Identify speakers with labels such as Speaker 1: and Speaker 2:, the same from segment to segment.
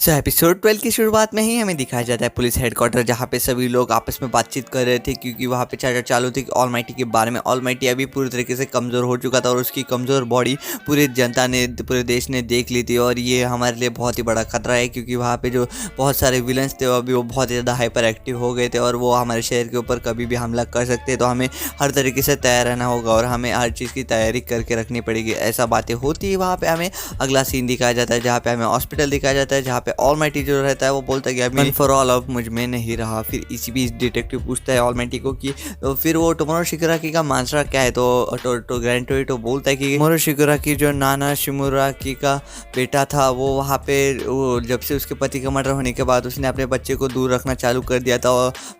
Speaker 1: सो episode 12 की शुरुआत में ही हमें दिखाया जाता है पुलिस हेडक्वार्टर, जहाँ पे सभी लोग आपस में बातचीत कर रहे थे क्योंकि वहाँ पे चर्चा चालू थी ऑलमाइटी के बारे में। ऑलमाइटी अभी पूरी तरीके से कमज़ोर हो चुका था और उसकी कमज़ोर बॉडी पूरी जनता ने, पूरे देश ने देख ली थी और ये हमारे लिए बहुत ही बड़ा खतरा है क्योंकि वहाँ पे जो बहुत सारे विलन्स थे अभी वो बहुत ज़्यादा हाइपर एक्टिव हो गए थे और वो हमारे शहर के ऊपर कभी भी हमला कर सकते हैं। तो हमें हर तरीके से तैयार रहना होगा और हमें हर चीज़ की तैयारी करके रखनी पड़ेगी। ऐसा बातें होती है। वहाँ पे हमें अगला सीन दिखाया जाता है जहाँ पे हमें हॉस्पिटल दिखाया जाता है, जहाँ पे ऑलमाइटी जो रहता है वो बोलता है कि अभी फॉर ऑल अब मुझ में नहीं रहा। फिर इसी बीच डिटेक्टिव पूछता है ऑलमाइटी को कि तो फिर वो टोमोरो शिकुराकी का मांसरा क्या है। तो ग्रैंड टोरिटो बोलता है कि टोमोरो शिकुराकी जो नाना शिमुराकी का बेटा था वो वहाँ पे वो जब से उसके पति का मर्डर होने के बाद उसने अपने बच्चे को दूर रखना चालू कर दिया था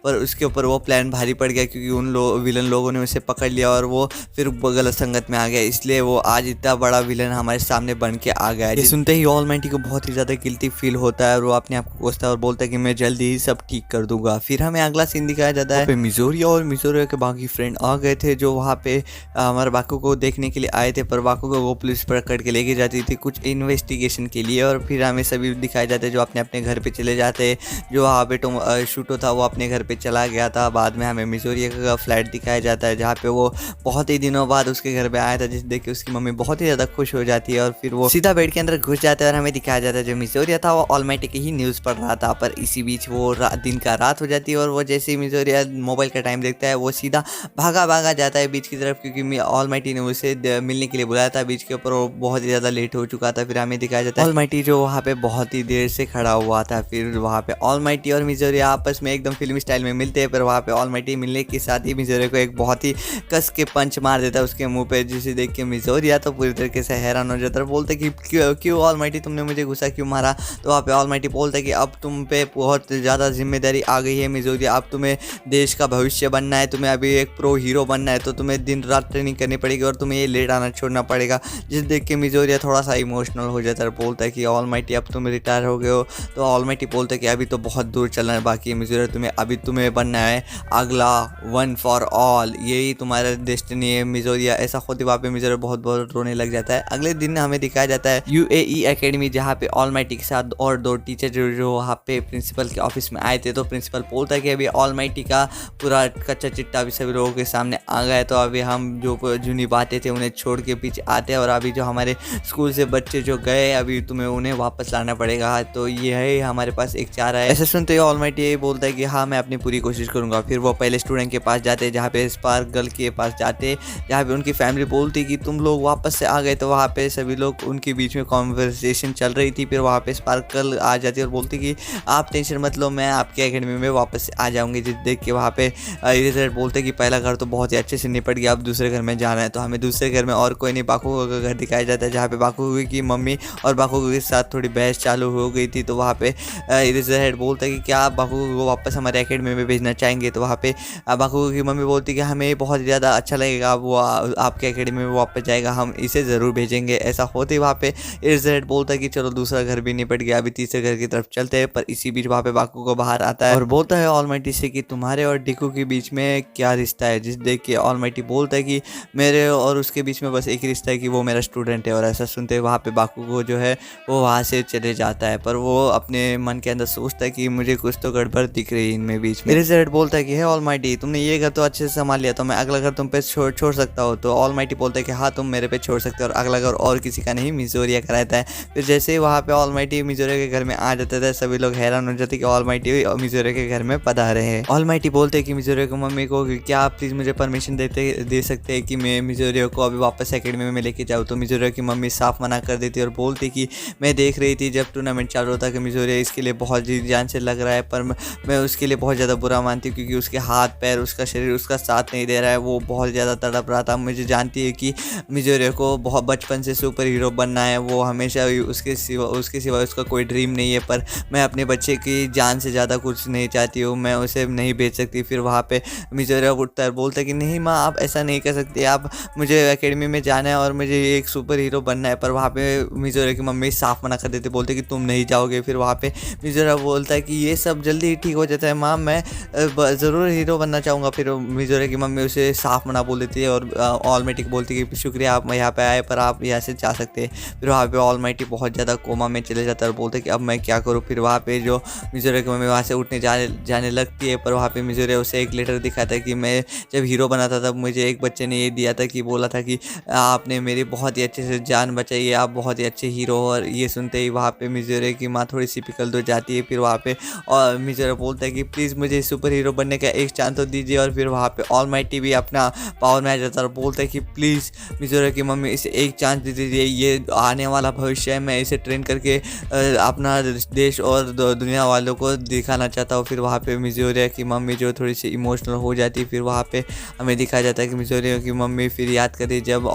Speaker 1: पर उसके ऊपर वो प्लान भारी पड़ गया क्योंकि उन विलन लोगों ने उसे पकड़ लिया और वो फिर गलत संगत में आ गया, इसलिए वो आज इतना बड़ा विलन हमारे सामने बन के आ गया है। ये सुनते ही ऑलमाइटी को बहुत ही ज़्यादा गिल्टी फील होता है और वो अपने आप को कोसता है और बोलता है कि मैं जल्दी ही सब ठीक कर दूंगा। फिर हमें अगला सीन दिखाया जाता है मिजोरिया और मिजोरिया के बाकी फ्रेंड आ गए थे जो वहाँ पे हमारे बाकू को देखने के लिए आए थे, पर बाकू को वो पुलिस पकड़ के लेके जाती थी कुछ इन्वेस्टिगेशन के लिए। और फिर हमें सभी दिखाए जाते हैं जो अपने अपने घर पे चले जाते, जो वहाँ पे शूटो था वो अपने घर पे चला गया था। बाद में हमें मिजोरिया का फ्लैट दिखाया जाता है जहाँ पे वो बहुत ही दिनों बाद उसके घर पे आया था, जिसे देख के उसकी मम्मी बहुत ही ज़्यादा खुश हो जाती है और फिर वो सीधा बेड के अंदर घुस जाता है और हमें दिखाया जाता है जो मिजोरिया था वो ऑलमाइटी की ही न्यूज़ पढ़ रहा था। पर इसी बीच वो दिन का रात हो जाती है और वो जैसे ही मिजोरिया मोबाइल का टाइम देखता है वो सीधा भागा जाता है बीच की तरफ क्योंकि ऑलमाइटी ने उसे मिलने के लिए बुलाया था बीच के ऊपर। वो बहुत ही ज़्यादा लेट हो चुका था। फिर हमें दिखाया जाता है ऑलमाइटी जो वहाँ पे बहुत ही देर से खड़ा हुआ था। फिर वहाँ पे ऑलमाइटी और मिजोरिया आपस में एकदम फिल्मी स्टाइल में मिलते हैं, पर वहाँ पे ऑलमाइटी मिलने के साथ ही मिजोरिया को एक बहुत ही कस के पंच मार देता है उसके मुंह पे, जिसे देख के मिजोरिया तो पूरी तरीके से हैरान हो जाता है। बोलते कि क्यों ऑलमाइटी तुमने मुझे गुस्सा क्यों मारा। तो वहाँ पे ऑलमाइटी बोलता है कि अब तुम पे बहुत ज़्यादा जिम्मेदारी आ गई है मिजोरिया, अब तुम्हें देश का भविष्य बनना है, तुम्हें अभी एक प्रो हीरो बनना है, तो तुम्हें दिन रात ट्रेनिंग करनी पड़ेगी और तुम्हें ये लेट आना छोड़ना पड़ेगा। जिस देख के मिजोरिया थोड़ा सा इमोशनल हो जाता है, बोलता है कि ऑलमाइटी अब तुम रिटायर हो गए हो। तो ऑलमाइटी बोलता है कि अभी तो बहुत दूर चलना है बाकी है मिजोरिया, तुम्हें बनना है अगला वन फॉर ऑल, यही तुम्हारा डेस्टिनी है मिजोरिया। ऐसा खुद ही वहाँ पे मिजोरिया बहुत बहुत रोने लग जाता है। अगले दिन हमें दिखाया जाता है UAE एकेडमी, जहाँ पे ऑलमाइटी के साथ और दो टीचर जो वहाँ पे प्रिंसिपल के ऑफिस में आए थे। तो प्रिंसिपल बोलता है कि अभी ऑलमाइटी का पूरा कच्चा चिट्टा भी सभी लोगों के सामने आ गया है, तो अभी हम जो जूनी बातें थे उन्हें छोड़ के पीछे आते हैं और अभी जो हमारे स्कूल से बच्चे जो गए अभी तुम्हें उन्हें वापस लाना पड़ेगा। तो ये है हमारे पास एक चारा है। ऐसा सुनते ही ऑलमाइटी यही बोलता है कि हाँ मैं अपनी पूरी कोशिश करूँगा। फिर वो पहले स्टूडेंट के पास जाते हैं जहाँ पे स्पार्क गर्ल के पास जाते, जहाँ पे उनकी फैमिली बोलती कि तुम लोग वापस से आ गए। तो वहाँ पे सभी लोग उनके बीच में कॉन्वर्सेशन चल रही थी। फिर वहाँ पे स्पार्क गर्ल आ जाती है और बोलती कि आप टेंशन मत लो, मैं आपके एकेडमी में वापस से आ जाऊँगी। जिस देख के वहाँ पे इरेजर बोलते कि पहला घर तो बहुत ही अच्छे से निपट गया, अब दूसरे घर में जाना है। तो हमें दूसरे घर में और कोई नहीं बाकुगो का घर दिखाया जाता है, जहाँ पे बाकुगो की मम्मी और बाकुगो के साथ थोड़ी बहस चालू हो गई थी। तो वहाँ पे इरेजर हेड बोलता है कि क्या आप बाकुगो को वापस हमारे एकेडमी में भेजना चाहेंगे। तो वहाँ पे बाकुगो की मम्मी बोलती कि हमें बहुत ज़्यादा अच्छा लगेगा वो आपके एकेडमी में वापस जाएगा, हम इसे ज़रूर भेजेंगे। ऐसा होते ही वहाँ पे इरेजर हेड बोलता है कि चलो दूसरा घर भी निपट गया, अभी तीसरे घर की तरफ चलते हैं। पर इसी बीच वहाँ पे बाकुगो बाहर आता है और बोलता है ऑलमाइटी से कि तुम्हारे और डिकू के बीच में क्या रिश्ता है। जिस देख के ऑलमाइटी बोलता है कि मेरे और उसके बीच में बस एक रिश्ता है कि वो मेरा स्टूडेंट है। और ऐसा सुनते हैं वहाँ पे बाकुगो जो है वो वहाँ से चले जाता है, पर वो अपने मन के अंदर सोचता है कि मुझे कुछ तो गड़बड़ दिख रही है इनमें बीच में। इरेजर हेड बोलता है कि है ऑलमाइटी तुमने ये घर तो अच्छे से संभाल लिया, तो मैं अगला घर तुम पे छोड़ सकता हो। तो ऑलमाइटी बोलता है कि हाँ तुम मेरे पे छोड़ सकते हो और अगला घर और किसी का नहीं मिजोरिया का रहता है। फिर जैसे ही वहाँ पे ऑलमाइटी मिजोरिया के घर में आ जाता था सभी लोग हैरान हो जाते कि ऑलमाइटी मिजोरिया के घर में पधारे हैं। ऑलमाइटी बोलते हैं कि मिजोरिया की मम्मी को क्या आप प्लीज़ मुझे परमिशन दे सकते हैं कि मैं मिजोरिया को अभी वापस एकेडमी में लेके जाऊँ। तो मिजोरिया की मम्मी साफ मना कर देती और बोलती कि मैं देख रही थी जब टूर्नामेंट चालू होता कि मिजोरिया इसके लिए बहुत जी जान से लग रहा है, पर मैं उसके लिए बहुत ज़्यादा बुरा मानती हूँ क्योंकि उसके हाथ पैर उसका शरीर उसका साथ नहीं दे रहा है, वो बहुत ज़्यादा तड़प रहा था। मुझे जानती है कि मिजोरिया को बहुत बचपन से सुपर हीरो बनना है, वो हमेशा उसके सिवा उसका कोई ड्रीम नहीं है, पर मैं अपने बच्चे की जान से ज़्यादा कुछ नहीं चाहती हूँ, मैं उसे नहीं भेज सकती। फिर वहाँ पे मिजोरिया उठता है बोलता है कि नहीं माँ आप ऐसा नहीं कर सकती, आप मुझे एकेडमी में जाना है और मुझे एक सुपर हीरो बनना है। पर वहाँ पे मिजोरिया की मम्मी साफ मना कर देते, बोलते कि तुम नहीं जाओगे। फिर वहाँ पे मिजोरिया बोलता है कि ये सब जल्दी ही ठीक हो जाता है माँ, मैं ज़रूर हीरो बनना चाहूँगा। फिर मिजोरिया की मम्मी उसे साफ मना बोल देती है और ऑलमाइटी को बोलती है कि शुक्रिया आप यहाँ पे आए, पर आप यहाँ से जा सकते हैं। फिर वहाँ पे ऑलमाइटी बहुत ज़्यादा कोमा में चले जाता है और बोलता है कि अब मैं क्या करूँ। फिर वहाँ पे जो मिजोरे की मम्मी वहाँ से उठने जाने लगती है, पर वहाँ पे मिजोरे उसे एक लेटर दिखाता है कि मैं जब हीरो बना था तब मुझे एक बच्चे ने ये दिया था कि बोला था कि आपने मेरी बहुत ही अच्छे से जान बचाई है, आप बहुत ही अच्छे हीरो हो। और ये सुनते ही वहाँ पे मिजोरे की माँ थोड़ी सी पिकल हो जाती है। फिर वहाँ पे और मिजोरे बोलता है कि प्लीज़ मुझे सुपर हीरो बनने का एक चांस तो दीजिए। और फिर वहाँ पे ऑलमाइटी भी अपना पावर में आ जाता है और बोलता है कि प्लीज़ मिजोरे की मम्मी इसे एक चांस दे दीजिए, ये आने वाला भविष्य है, मैं इसे ट्रेन करके अपना देश और दुनिया वालों को दिखाना चाहता हूँ। फिर वहाँ पे मिजोरिया की मम्मी जो थोड़ी सी इमोशनल हो जाती है। फिर वहाँ पे हमें दिखाया जाता है कि मिजोरिया की मम्मी फिर याद करी जब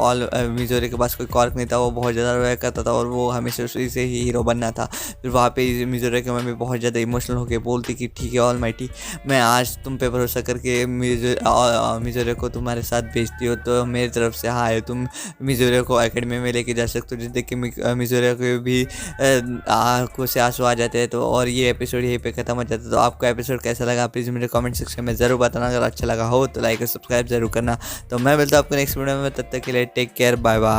Speaker 1: मिजोरिया के पास कोई कॉर्क नहीं था, वो बहुत ज़्यादा रोया करता था और वो हमेशा उसी से ही हीरो बनना था। फिर वहाँ पे मिजोरिया की मम्मी बहुत ज़्यादा इमोशनल होकर बोलती कि ठीक है ऑलमाइटी, मैं आज तुम पे भरोसा करके मिजोरिया को तुम्हारे साथ भेजती हो, तो मेरी तरफ से हाँ है, तुम मिजोरिया को एकेडमी में लेके जा सकते हो। जिस देख के मिजोरिया को भी आंखों से आंसू आ जाते हैं। तो और ये एपिसोड यहीं पे खत्म हो जाता है। तो आपको एपिसोड कैसा लगा प्लीज़ मुझे कमेंट सेक्शन में ज़रूर बताना। अगर अच्छा लगा हो तो लाइक और सब्सक्राइब जरूर करना। तो मैं मिलता हूँ आपको नेक्स्ट वीडियो में, तब तक के लिए टेक केयर, बाय बाय।